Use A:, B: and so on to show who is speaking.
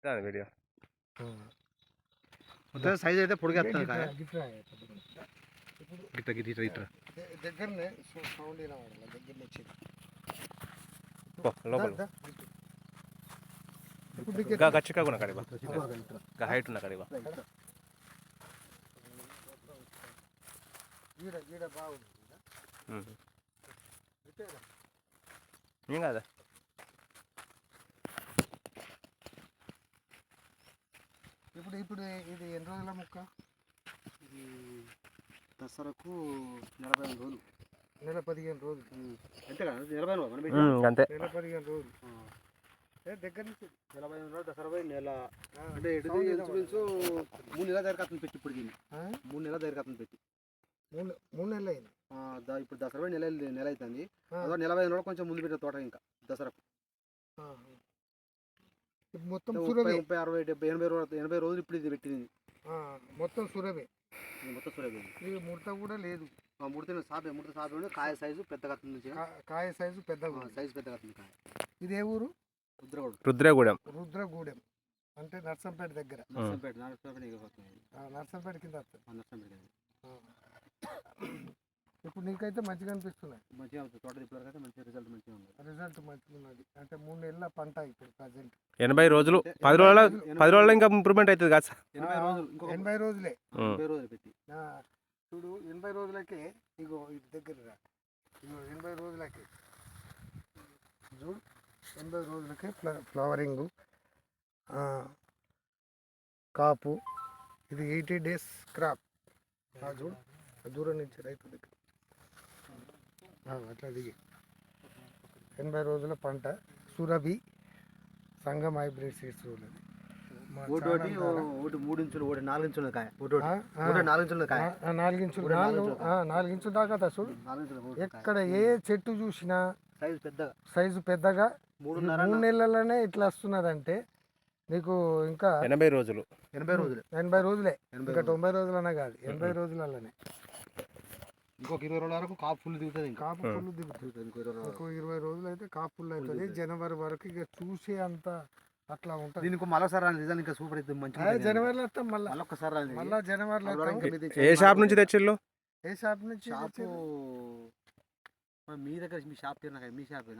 A: దాని వీడియో
B: మొత్తం సైజ్ అయితే పొడిగేస్తాను కాయ
C: ఇప్పుడు
B: గిట్ట గిట్ట ఇట్లా ఇట్లా
C: దగ్గరనే సౌండ్ ఇలా వాడాలి దగ్గరనే వచ్చేది
A: లోపల
C: ఇప్పుడు
A: గచ్చిగా కూడా కడివా హైట్ ఉన్న కడివా
C: గీడ గీడ బాగుంది
A: ఏం కాదా
C: ఇప్పుడు ఇప్పుడు ఇది ఎన్ని రోజుల ముక్క
B: ఇది దసరాకు 45 రోజులు
C: నెల 15 రోజులు
B: అంతే కదా 40 మనం
A: అంతే
C: నెల 15 రోజులు దగ్గర నుంచి
B: 45 రోజులు దసరా పోయి నెల అంటే ఎటు ఇంచుమించు 3 నెలల దగ్గర అతను పెట్టి ఇప్పుడు దీన్ని 3 నెలల దగ్గర అతను పెట్టి
C: 3 నెలలు అయింది
B: ఇప్పుడు దసరా పోయి నెల అవుతుంది అదో 45 రోజులు కొంచెం ముందు పెట్టే తోట ఇంకా దసరాకు
C: మొత్తం
B: 30 60 70 80 రోజులు ఇప్పుడు ఇది పెట్టింది
C: మొత్తం సురభి
B: మొత్తం సురభి
C: ఇది ముడత కూడా లేదు
B: ముడత సాపే కాయ సైజు పెద్దగా వస్తుంది
C: కాయ సైజు పెద్దగా
B: సైజు పెద్దగా వస్తుంది కాయ
C: ఇది ఏ ఊరు
A: రుద్రగూడెం
C: రుద్రగూడెం అంటే నర్సంపేట దగ్గర నర్సంపేట కింద వస్తుంది ఇప్పుడు నీకైతే మంచిగా అనిపిస్తున్నాయి
B: మంచిగా తోట అయితే మంచి రిజల్ట్ మంచిగా ఉంది
C: రిజల్ట్ మంచిగా ఉన్నది అంటే 3 నెలల పంట ఇప్పుడు ప్రజెంట్
A: 80 రోజులు 10 రోజుల ఇంకా ఇంప్రూవ్మెంట్ అవుతుంది కదా సార్
C: 80 రోజులే
B: 80 రోజులు పెట్టి
C: చూడు 80 రోజులకే ఇగో ఇది దగ్గర రా ఇగో 80 రోజులకే చూడు 80 రోజులకే ఫ్లవరింగ్ కాపు ఇది 80 డేస్ క్రాప్ చూడు దూరం నుంచి రైతు దగ్గర అట్లా దిగి 80 రోజుల పంట సురభి సంగం హైబ్రిడ్ సీడ్స్ రోజులది
B: ఒకటి 3 ఇంచులు ఒకటి 4 ఇంచుల కాయ ఒకటి 4 ఇంచుల కాయ
C: 4 ఇంచులు 4 ఇంచుల దాకా చూడు ఎక్కడ ఏ చెట్టు చూసినా సైజు పెద్దగా 3 నెలలనే ఇట్లా వస్తున్నదంటే నీకు ఇంకా
A: 80 రోజులు
C: 80 రోజులే ఇంకా 90 రోజులనే కాదు 80 రోజులనే
B: ఇంకొక 20 రోజుల వరకు కాపు ఫుల్ దిగుతుంది
C: కాపు ఫుల్ దిగుతుంది ఇంకో 20 రోజులు అయితే కాపు ఫుల్ అవుతుంది జనవరి వరకు ఇక చూసే అంత అట్లా ఉంటుంది
B: దీనికి మళ్ళీసారి రిజల్ట్ ఇంకా సూపర్ అవుతుంది మంచిగా
C: జనవరిలో వస్తాం మళ్ళీ జనవరిలో
A: ఏ షాప్ నుంచి తెచ్చిళ్ళు
C: ఏ షాప్ నుంచి
B: షాపు మీ దగ్గర మీ షాప్ పేరు నాకు మీ షాప్ నాకు